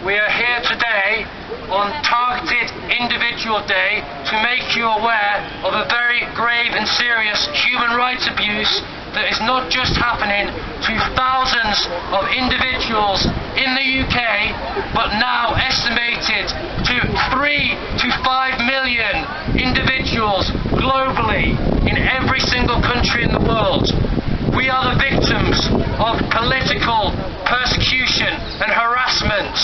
We are here today on Targeted Individual Day to make you aware of a very grave and serious human rights abuse that is not just happening to thousands of individuals in the UK, but now estimated to 3 to 5 million individuals globally in every single country in the world. We are the victims of political persecution and harassment,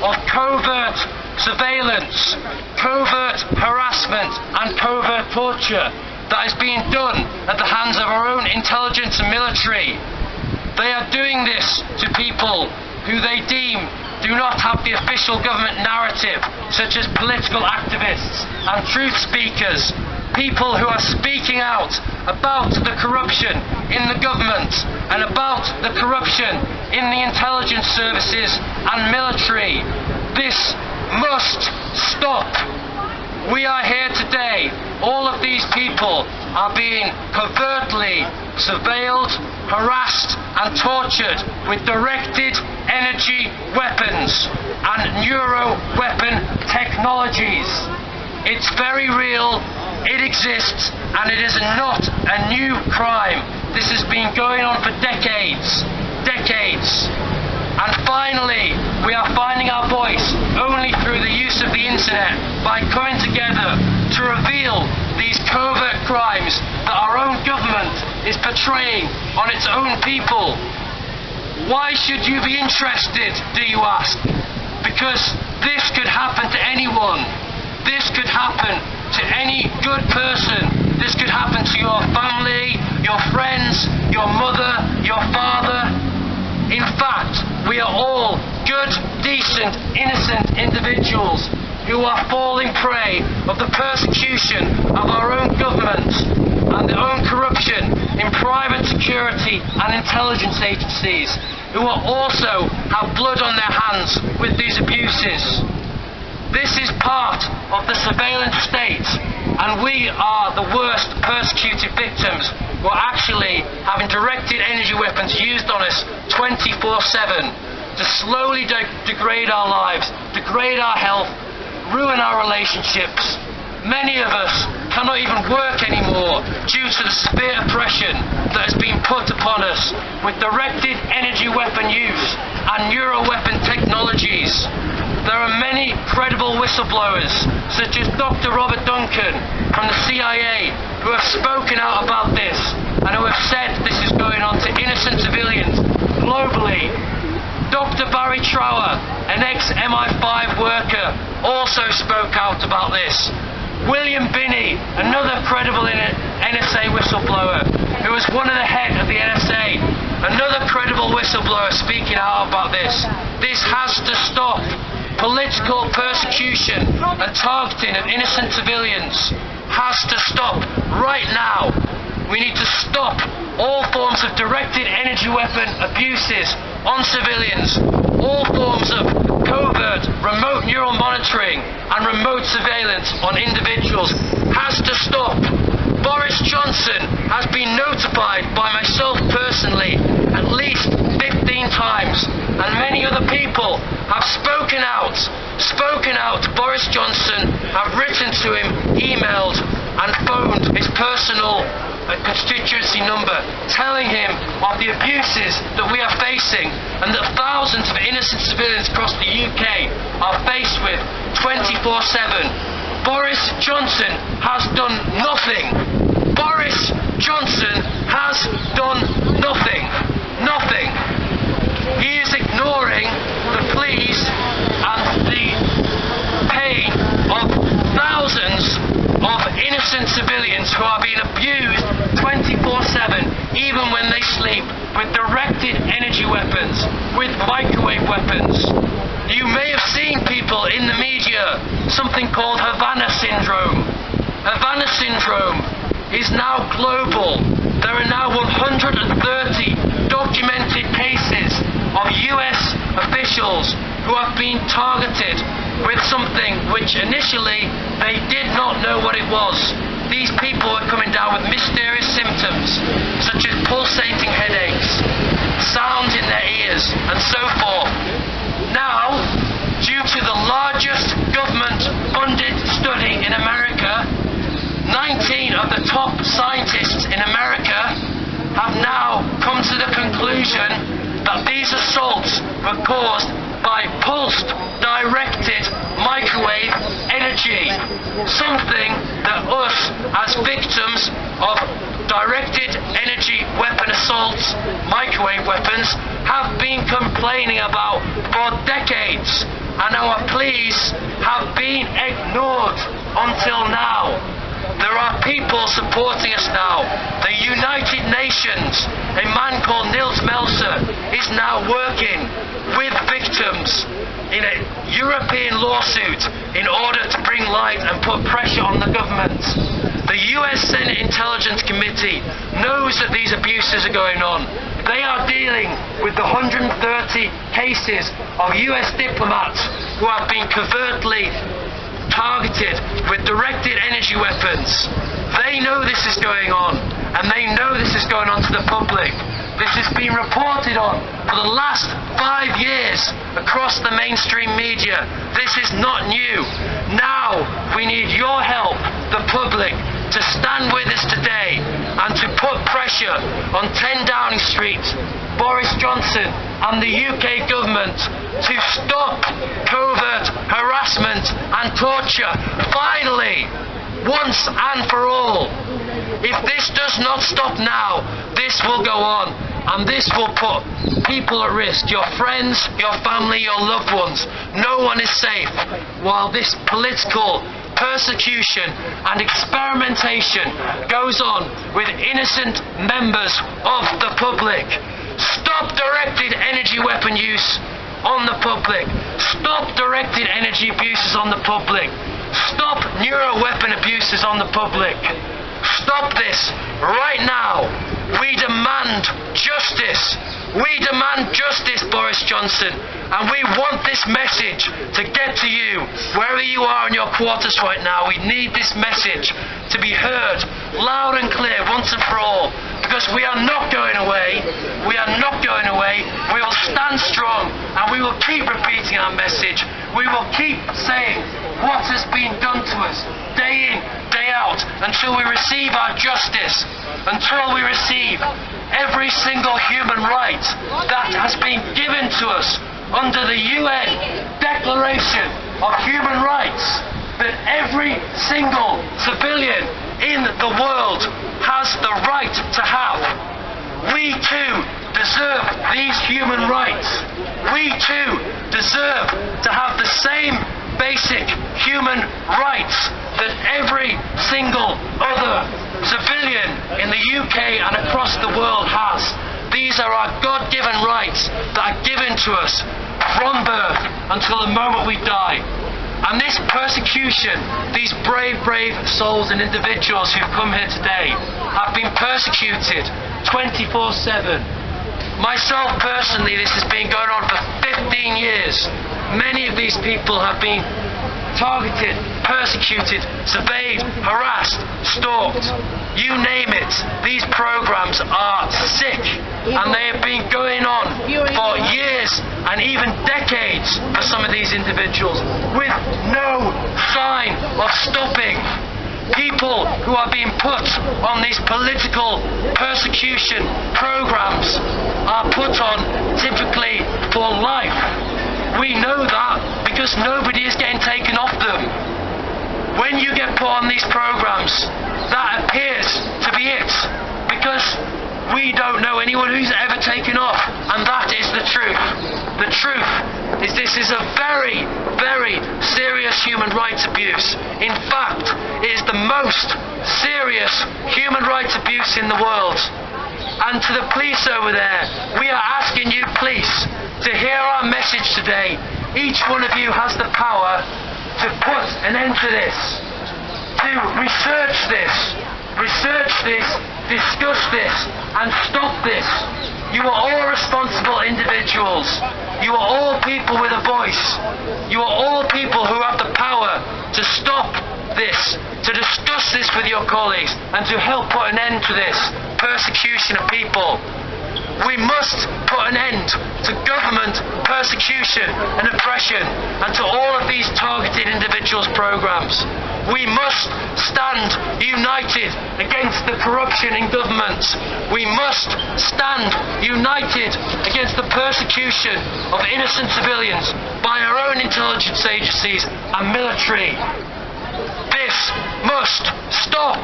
of covert surveillance, covert harassment and covert torture that is being done at the hands of our own intelligence and military. They are doing this to people who they deem do not have the official government narrative, such as political activists and truth speakers, people who are speaking out about the corruption in the government and about the corruption in the intelligence services and military. This must stop. We are here today. All of these people are being covertly surveilled, harassed and tortured with directed energy weapons and neuro-weapon technologies. It's very real, it exists, and it is not a new crime. This has been going on for decades. And finally, we are finding our voice only through the use of the internet, by coming together to reveal these covert crimes that our own government is portraying on its own people. Why should you be interested, do you ask? Because this could happen to anyone. This could happen to any good person. This could happen to your family, your friends, your mother, your father. In fact, we are all good, decent, innocent individuals who are falling prey of the persecution of our own government and their own corruption in private security and intelligence agencies, who are also have blood on their hands with these abuses. This is part of the surveillance state, and we are the worst persecuted victims. We're actually having directed energy weapons used on us 24/7 to slowly degrade our lives, degrade our health, ruin our relationships. Many of us cannot even work anymore due to the severe oppression that has been put upon us with directed energy weapon use and neuro-weapon technologies. There are many credible whistleblowers, such as Doctor Robert Duncan from the CIA, who have spoken out about this and who have said this is going on to innocent civilians globally. Dr. Barry Trower, an ex-MI5 worker, also spoke out about this. William Binney, another credible NSA whistleblower, who was one of the head of the NSA, another credible whistleblower speaking out about this. This has to stop. Political persecution and targeting of innocent civilians has to stop right now. We need to stop all forms of directed energy weapon abuses on civilians, all forms of covert remote neural monitoring and remote surveillance on individuals has to stop. Boris Johnson has been notified by myself personally at least 15 times, and many other people have spoken out. Boris Johnson have written to him, emailed and phoned his personal constituency number, telling him of the abuses that we are facing and that thousands of innocent civilians across the UK are faced with 24/7. Boris Johnson has done nothing. Boris Johnson has done nothing. Nothing. He is ignoring the pleas and the pain of thousands of innocent civilians who are being abused 24/7, even when they sleep, with directed energy weapons, with microwave weapons. You may have seen people in the media, something called Havana syndrome. Havana syndrome is now global. There are now 130 documented cases of US officials who have been targeted with something which initially they did not know what it was. These people were coming down with mysterious symptoms, such as pulsating headaches, sounds in their ears, and so forth. Now, due were caused by pulsed directed microwave energy, something that us as victims of directed energy weapon assaults, microwave weapons, have been complaining about for decades, and our pleas have been ignored until now. There are people supporting us now. The United Nations, a man called Nils Melzer, is now working with victims in a European lawsuit in order to bring light and put pressure on the government. The US Senate Intelligence Committee knows that these abuses are going on. They are dealing with the 130 cases of US diplomats who have been covertly targeted with directed energy weapons. They know this is going on, and they know this is going on to the public. This has been reported on for the last 5 years across the mainstream media. This is not new. Now we need your help, the public, to stand with us today and to put pressure on 10 Downing Street, Boris Johnson and the UK government to stop covert harassment and torture, finally, once and for all. If this does not stop now, this will go on, and this will put people at risk, your friends, your family, your loved ones. No one is safe while this political persecution and experimentation goes on with innocent members of the public. Stop directed energy weapon use on the public. Stop directed energy abuses on the public. Stop neuro-weapon abuses on the public. Stop this right now. We demand justice. We demand justice, Boris Johnson, and we want this message to get to you wherever you are in your quarters right now. We need this message to be heard loud and clear once and for all, because we are not going away. We are not going away. We will stand strong, and we will keep repeating our message. We will keep saying what has been done to us day in, day out, until we receive our justice, until we receive every single human right that has been given to us under the UN Declaration of Human Rights, that every single civilian in the world has the right to have. We too deserve these human rights. We too deserve to have the same basic human rights that every single other civilian in the UK and across the world has. These are our God-given rights that are given to us from birth until the moment we die. And this persecution, these brave souls and individuals who've come here today have been persecuted 24/7. Myself personally, this has been going on for 15 years. Many of these people have been targeted, persecuted, surveyed, harassed, stalked, you name it. These programs are sick, and they have been going on for years and even decades for some of these individuals with no sign of stopping. People who are being put on these political persecution programs are put on typically for life. We know that because nobody is getting taken off them. When you get put on these programs, that appears to be it, because we don't know anyone who's ever taken off, and that is the truth. The truth is this is a very, very serious human rights abuse. In fact, it is the most serious human rights abuse in the world. And to the police over there, we are asking you, police, to hear our message today. Each one of you has the power to put an end to this, to research this, discuss this, and stop this. You are all responsible individuals. You are all people with a voice. You are all people who have the power to stop this, to discuss this with your colleagues, and to help put an end to this persecution of people. We must put an end to government persecution and oppression, and to all of these targeted individuals' programs. We must stand united against the corruption in government. We must stand united against the persecution of innocent civilians by our own intelligence agencies and military. This must stop.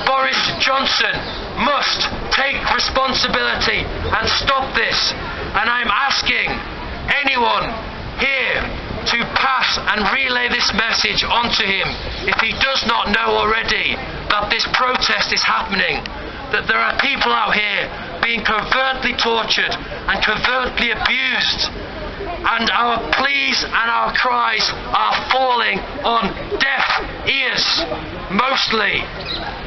Boris Johnson must take responsibility and stop this. And I'm asking anyone here to pass and relay this message onto him, if he does not know already that this protest is happening, that there are people out here being covertly tortured and covertly abused, and our pleas and our cries are falling on deaf ears, mostly.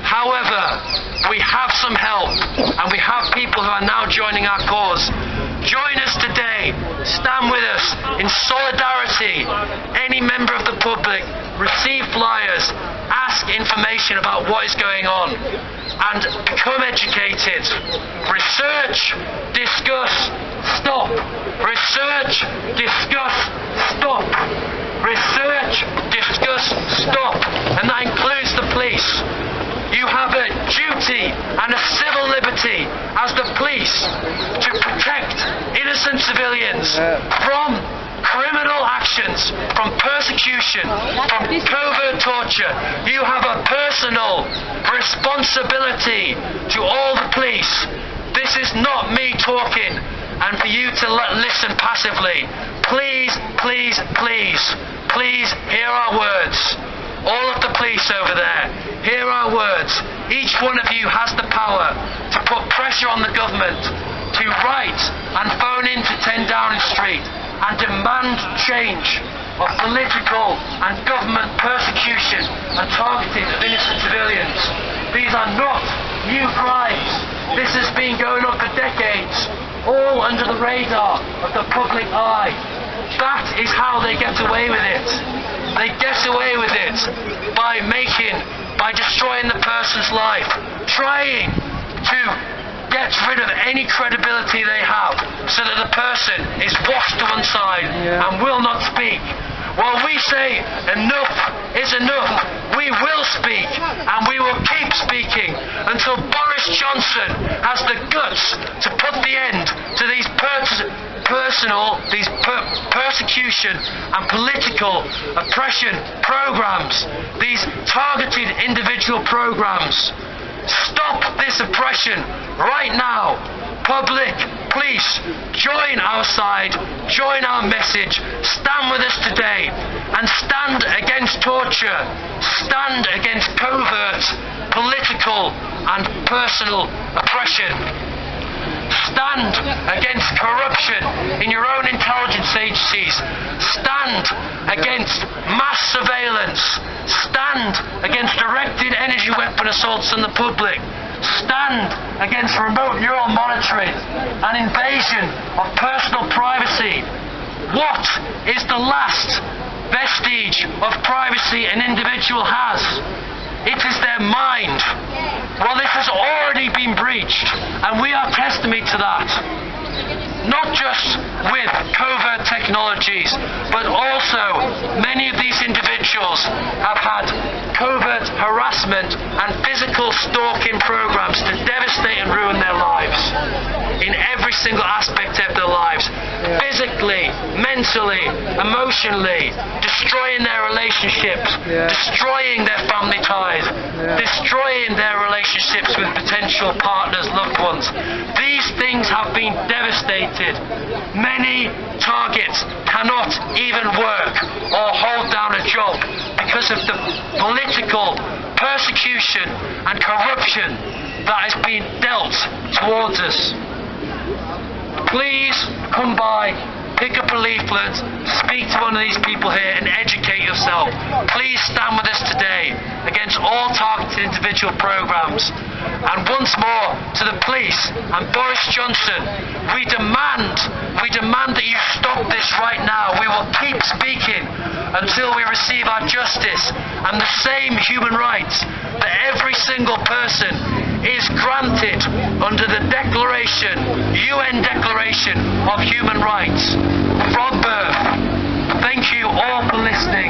However, we have some help, and we have people who are now joining our cause. Join us today. Stand with us in solidarity. Any member of the public, receive flyers, ask information about what is going on, and become educated. Research, discuss, stop. Research, discuss, stop. Research, discuss, stop. And that includes the police. You have a duty and a civil liberty as the police to protect innocent civilians from criminal actions, from persecution, from covert torture. You have a personal responsibility to all the police. This is not me talking and for you to listen passively. Please, please, please, please hear our words. All of the police over there, hear our words. Each one of you has the power to put pressure on the government to write and phone in to 10 Downing Street and demand change of political and government persecution and targeting of innocent civilians. These are not new crimes. This has been going on for decades, all under the radar of the public eye. That is how they get away with it. They get away with it by destroying the person's life, trying to get rid of any credibility they have so that the person is washed to one side and will not speak. While we say enough is enough, we will speak and we will keep speaking until Boris Johnson has the guts to put the end to these persecution and political oppression programs, these targeted individual programs. Stop this oppression right now. Public, please, join our side, join our message, stand with us today, and stand against torture, stand against covert, political and personal oppression. Stand against corruption in your own intelligence agencies. Stand against mass surveillance. Stand against directed energy weapon assaults on the public. Stand against remote neural monitoring and invasion of personal privacy. What is the last vestige of privacy an individual has? It is their mind. Well, this has already been breached, and we are testimony to that. Not just with covert technologies, but also many of these individuals have had covert harassment and physical stalking programs to devastate and ruin their lives in every single aspect of their lives. Physically, mentally, emotionally, destroying their relationships, destroying their family ties, destroying their relationships with potential partners, loved ones. These things have been devastated. Many targets cannot even work or hold down a job because of the political persecution and corruption that has been dealt towards us. Please come by, pick up a leaflet, speak to one of these people here and educate yourself. Please stand with us today against all targeted individual programs. And once more, to the police and Boris Johnson, we demand that you stop this right now. We will keep speaking until we receive our justice and the same human rights that every single person is granted under the UN Declaration of Human Rights from birth. Thank you all for listening.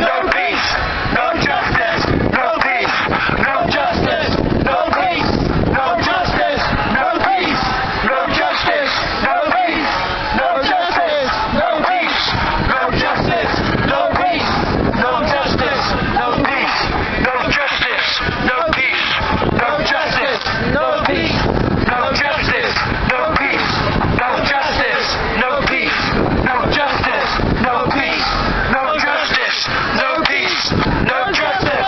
no peace, no justice, no peace, no justice, no peace, no justice, no peace, no justice, no peace, no justice, no peace, no justice, no peace, no justice, no peace, no justice, no peace, no justice, no peace, no justice, no peace, no justice, no peace, no justice, no peace, no justice, no peace, no justice, no peace, no justice,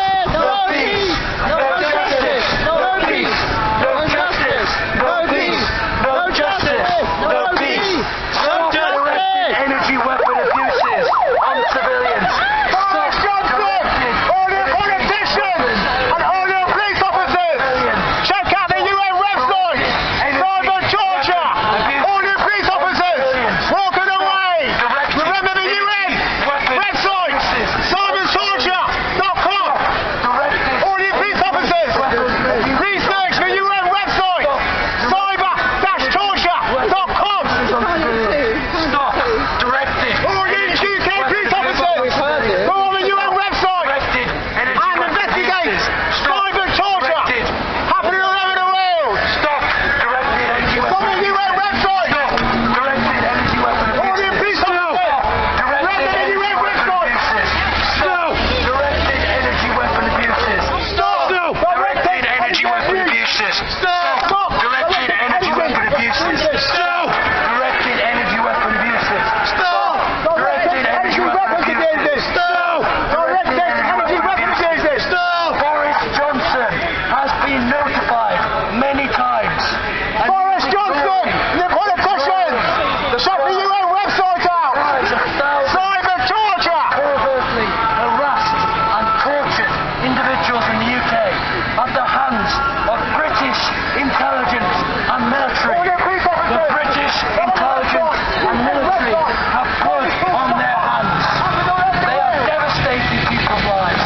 no peace, no justice, no peace, no justice, no peace. Stop directed energy weapon abuses on civilians. Stop directed all your politicians and all your police officers, check out the UN website. Cyber torture. All your police officers walking away. Remember the UN website, cybertorture.com. All your police officers, research the UN website, cyber-torture.com. Stop directed All you UK police officers, go on the UN website directed energy and weapon investigate abuses. cyber torture happening all over the world. Stop directed energy Go on weapon the UN website. directed energy weapon All abuses. you police officers, Directed remember the energy UN weapon website. abuses. Stop directed energy weapon abuses. Stop. Directed energy weapon abuses. Stop. Directed energy weapon abuses. Stop. Directed energy weapon abuses. Stop. Directed energy weapon abuses. Stop. Directed energy weapon abuses. Stop. Boris Johnson has been notified many times. And Boris Johnson, the politicians, check the UN website out. Tens of thousands Cyber torture. covertly harassed and tortured individuals in the UK at the hands of British intelligence and military. All your police The officers. British intelligence and military have blood on their hands. They have devastated people's lives.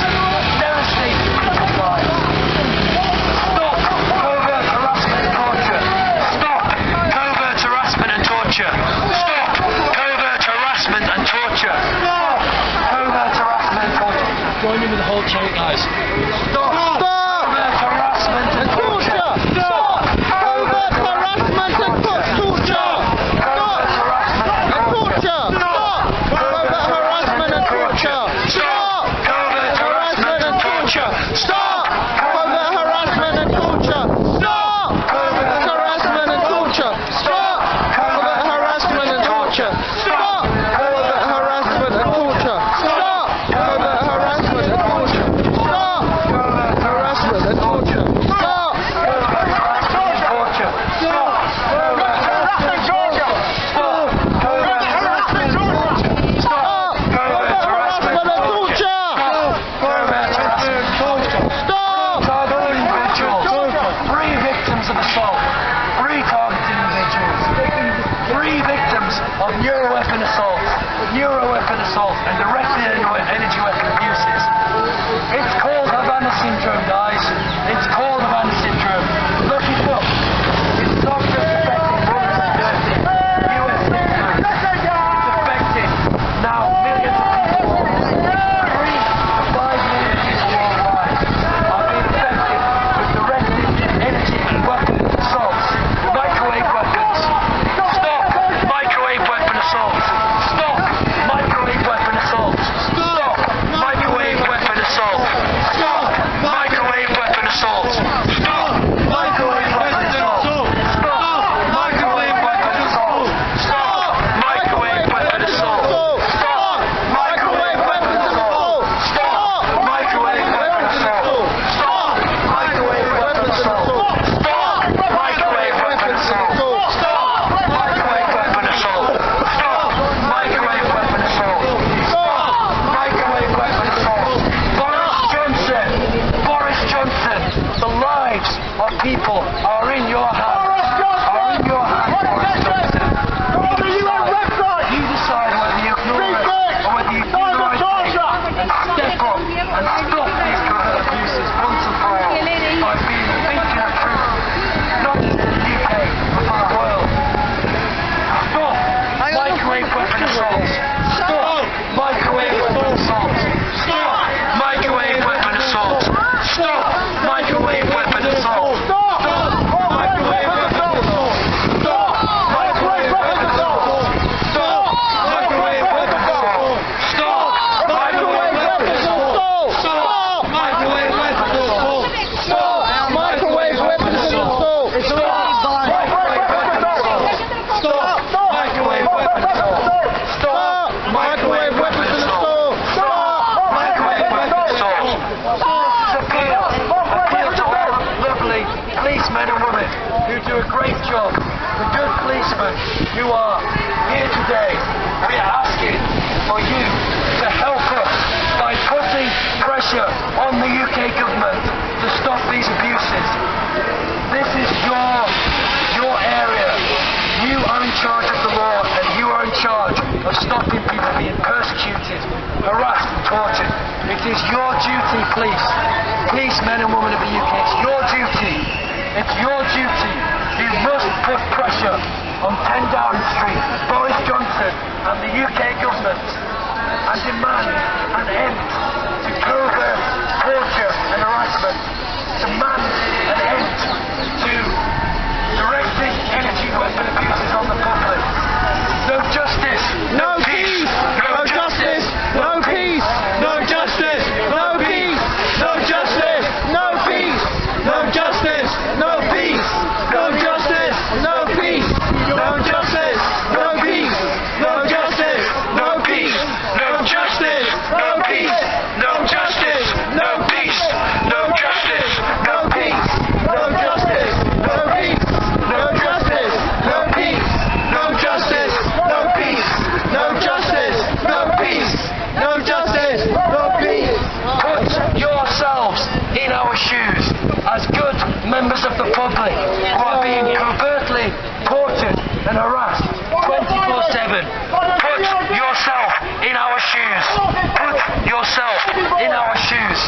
Devastated people's lives. Stop covert harassment and torture. Stop covert harassment and torture. Stop covert harassment and torture. Stop covert harassment and torture. Join in with the whole chain, guys. Stop covert harassment and torture. Stop. Covert harassment and torture. Stop. And torture. Stop. Covert harassment and torture. Stop. Covert harassment and torture. Stop. Covert harassment and torture. Stop. Covert harassment and torture. Stop. Covert harassment and torture. Stop. Covert harassment and torture. Stop. Covert harassment and torture. Stop. Covert harassment and torture. Stop. Covert harassment and torture. Stop. Covert harassment and torture. Stop. Covert harassment and torture. Stop. Covert harassment and torture. Covert harassment and torture. Stop. Targeted individuals. 3 victims of assault. 3 targeted individuals. 3 victims of neuro-weapon assault. Neuro-weapon assault and directed energy weapon abuses. It's called Havana syndrome, guys. It's called Havana syndrome. Look it up. It's not just affecting Russian dirty US citizens. It's affecting now millions of people. 3 to 5 million people worldwide are being affected with directed energy weapon assaults. Microwave weapons. Stop microwave weapon assaults. Stop microwave weapon assaults. harassment who are here today, we are asking for you to help us by putting pressure on the UK government to stop these abuses. This is your area. You are in charge of the law, and you are in charge of stopping people being persecuted, harassed and tortured. It is your duty, policemen and women of the UK, it's your duty. It's your duty. You must put pressure on 10 Downing Street, Boris Johnson and the UK government, and demand an end to covert torture and harassment. Demand an end to directing energy weapon abuses on the public. No justice, No peace! No justice! No peace! No justice! No peace! No justice! No peace! No justice! No peace! No justice! No peace! No justice! No peace! No justice! No peace! No justice! No peace! No justice! No peace! No justice! No peace! No justice! No peace! No justice! No peace! No justice! No peace! No justice! No peace! No justice! No peace! Put yourselves in our shoes as good members of the public who are being covertly tortured and harassed 24/7. Put yourself in our shoes. Put yourself in our shoes.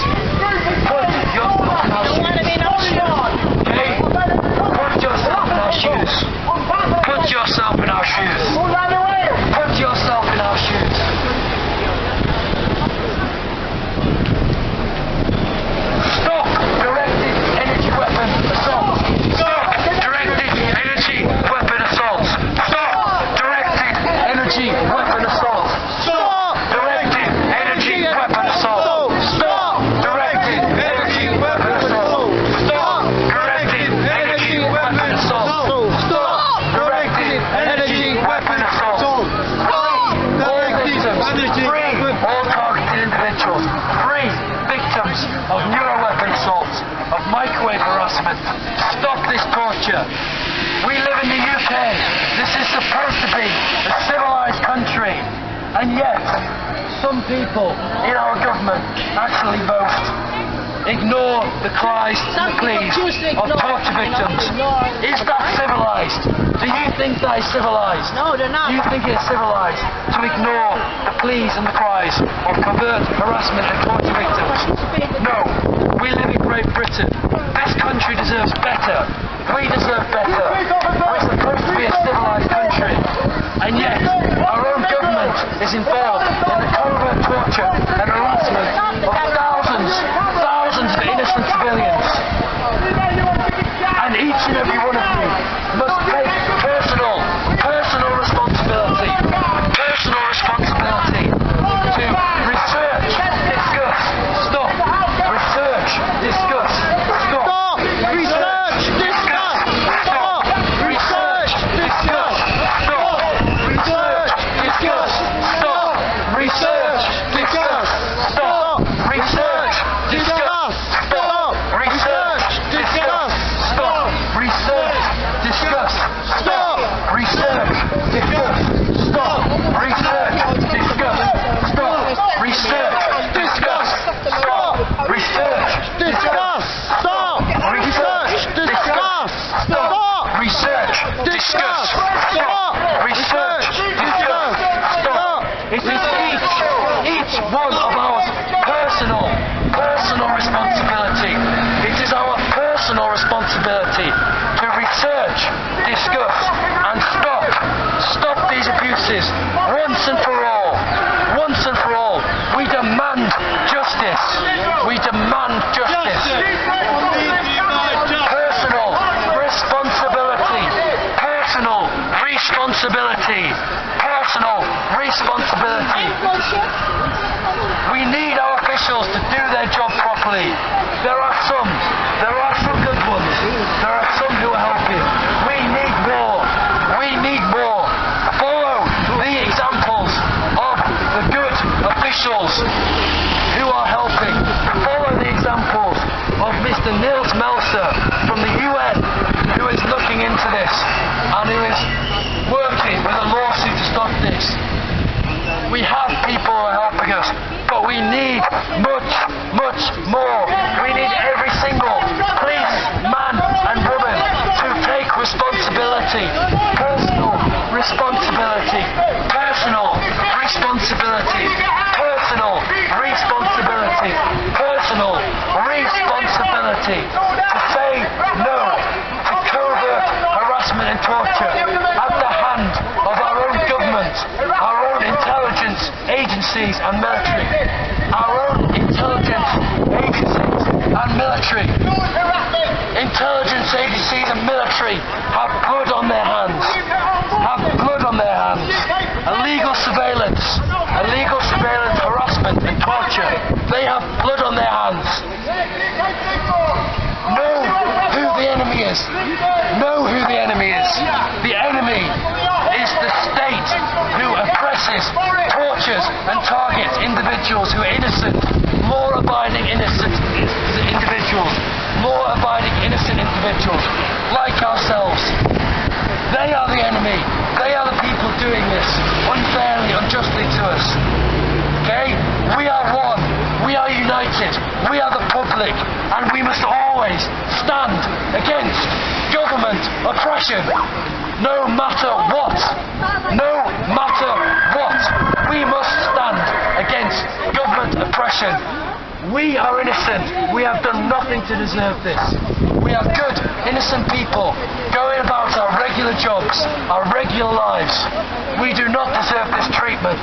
Put yourself in our shoes. Okay? Put yourself in our shoes. Put yourself in our shoes. Put yourself in our shoes. Stop directed energy weapon assaults. Stop directed energy weapon assaults. Stop directed energy weapon assaults. Stop! Directed energy weapon assault. Stop directed energy weapon assault. Stop directed energy weapon assault. Stop directed energy weapon assault. All victims, free all targeted individuals, free victims of neuro-weapon assaults, of microwave harassment. Stop this torture. We live in the UK. This is supposed to be a civilised country. And yet, some people in our government actually boast, ignore the cries and the pleas of torture victims. Is that civilised? Do you think that is civilised? No, they're not. Do you think it's civilised to ignore the pleas and the cries of covert harassment and torture victims? No. We live in Great Britain. This country deserves better. We deserve better. We're supposed to be a civilised country. And yet, our own government is involved in the covert torture and harassment of thousands of innocent civilians. And each and every one of you must take personal responsibility to research, discuss, stop, research, discuss, stop, Research! Discuss! Stop! Research! Discuss! Stop! Research! Discuss! Stop! Research! Discuss! Stop! Research! Discuss! Stop! research, Discuss! stop, research, discuss, Stop! research, discuss, stop, research, discuss, stop, research, discuss, stop, research, Discuss! Stop! Research! Discuss! Stop! research, discuss, stop, research, discuss, stop. It is each one of our personal responsibility. It is our personal responsibility to research, discuss, and stop these abuses once and for all. Once and for all. We demand justice. We demand justice. Personal responsibility. Personal responsibility. Personal responsibility. We need our officials to do their job properly. There are some good ones. There are some who are helping. We need more. We need more. Follow the examples of the good officials who are helping. Follow the examples of Mr. Niels Melzer from the UN, who is looking into this and who is We have people who are helping us, but we need much, much more. We need every single police man and woman to take responsibility, personal responsibility, personal responsibility, personal responsibility, personal responsibility to say no to covert harassment and torture at the hand of our own government, our own intelligence agencies and military, our own intelligence agencies and military. Intelligence agencies and military have blood on their hands. Have blood on their hands. Illegal surveillance, harassment and torture. They have blood on their hands. Know who the enemy is. Know who the enemy is. The enemy is the state who oppresses, tortures and targets individuals who are innocent, law-abiding innocent individuals, law-abiding innocent individuals like ourselves. They are the enemy. They are the people doing this unfairly, unjustly to us. Okay? We are one. We are united. We are the public, and we must always stand against government oppression. No matter what. No matter what. We must stand against government oppression. We are innocent. We have done nothing to deserve this. We are good, innocent people going about our regular jobs, our regular lives. We do not deserve this treatment.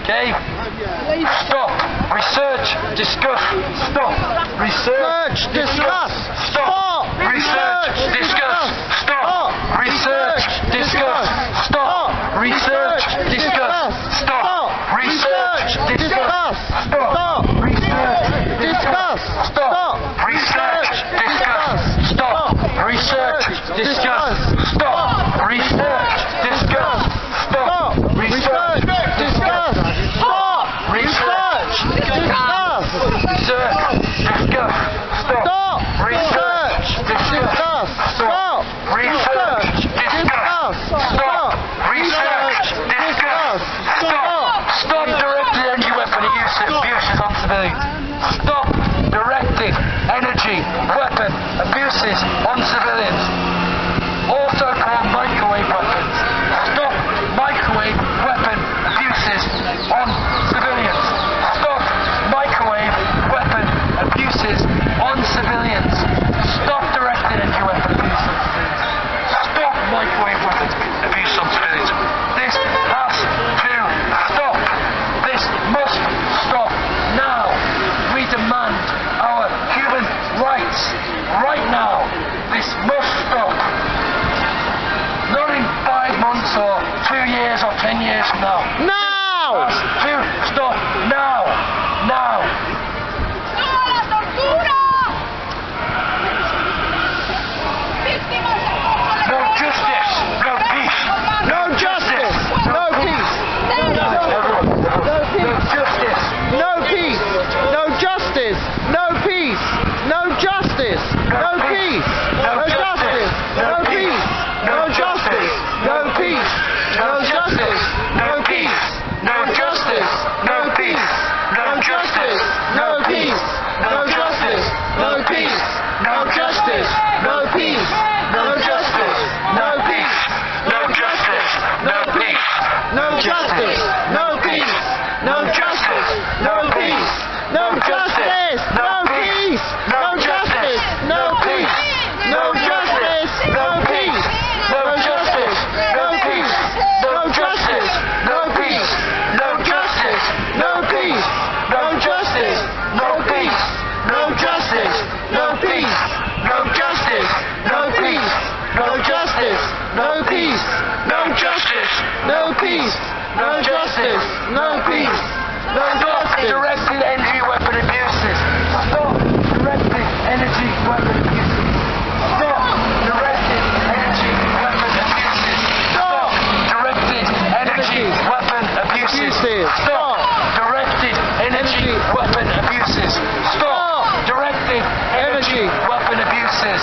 Okay? Stop. Research. Discuss. Stop. Research. Discuss. Stop. Research. Discuss. Stop. Research. Discuss. Stop. Research. Discuss. Stop. Research. Discuss. Stop. Research. Discuss. Stop. Research. Discuss. Stop. Research. Discuss. Stop. Research. Discuss. Stop. Research. Discuss. Stop. Research. Discuss. Research. Discuss. Stop. Research. Discuss. Stop. Research. Discuss. Stop. Research. Discuss. Stop. Stop directed energy weapon abuses on civilians. Stop directed energy weapon abuses on civilians, also called microwave weapons. Stop microwave weapon abuses on civilians. Stop microwave weapon abuses on civilians. Stop directed energy weapon abuse on civilians. Stop microwave weapon abuse on civilians. This has to stop. This must stop now. We demand our human rights right now. This must stop. Not in 5 months or 2 years or 10 years from now. Now! It has to stop now. Now. No justice, no peace. No justice! No peace! No justice. No peace! No justice! No peace! No justice! No peace! No justice! No peace! No justice! No peace! No justice! No peace! No justice. No peace. No justice. No peace. No justice. No peace. No justice. No peace. No justice. No peace. No justice. No peace. No justice! No peace! No justice! No peace! No justice! No peace! No justice! No peace! No justice! No peace! No justice! No peace! No justice! No peace! No justice! No peace! No justice! No peace! No justice! No peace! No justice! No peace! No justice! No peace! No justice! No peace! No justice! No peace! No Stop justice! directed energy weapon abuses. Stop directed energy weapon abuses. Stop directed energy weapon abuses. Stop directed energy weapon abuses. Stop directed energy weapon abuses. Stop directed energy weapon abuses.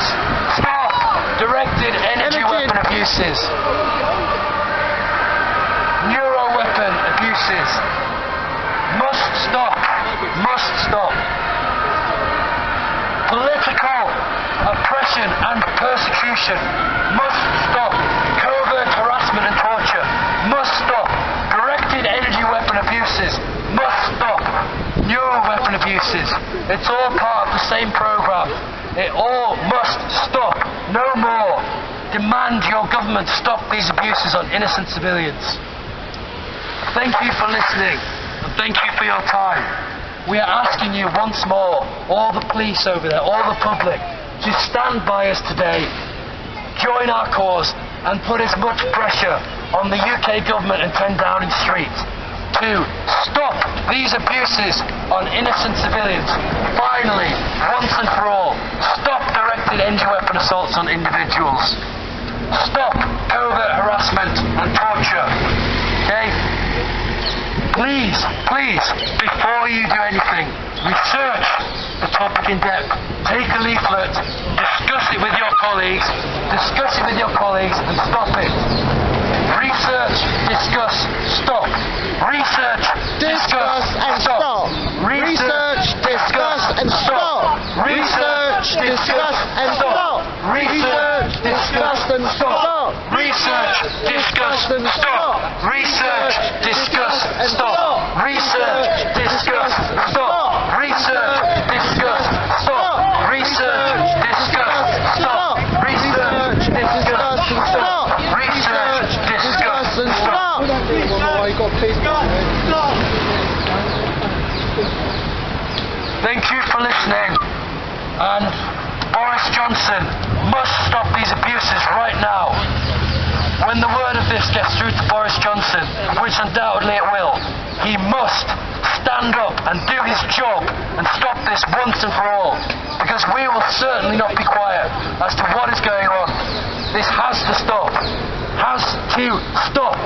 Stop directed energy weapon abuses. Neuro-weapon abuses. abuses must stop. Must stop. Political oppression and persecution must stop. Covert harassment and torture must stop. Directed energy weapon abuses must stop. Neuro-weapon abuses. It's all part of the same program. It all must stop. No more. Demand your government stop these abuses on innocent civilians. Thank you for listening, and thank you for your time. We are asking you once more, all the police over there, all the public, to stand by us today, join our cause, and put as much pressure on the UK government and 10 Downing Street to stop these abuses on innocent civilians. Finally, once and for all, stop directed energy weapon assaults on individuals. Stop covert harassment and torture. Okay? Please, before you do anything, research the topic in depth. Take a leaflet, discuss it with your colleagues, and stop it. Research, discuss, stop. Research, discuss, and stop. Research, discuss, and stop. Research, discuss, and stop. Research, discuss, and stop. Research, discuss, and stop. Research, discuss, stop. Research, discuss, stop. Research, discuss, stop. Research, discuss, stop. Research, discuss, stop. Research, discuss, stop. Thank you for listening. And Boris Johnson must stop these abuses right now. When the word of this gets through to Boris Johnson, which undoubtedly it will, he must stand up and do his job and stop this once and for all. Because we will certainly not be quiet as to what is going on. This has to stop. Has to stop.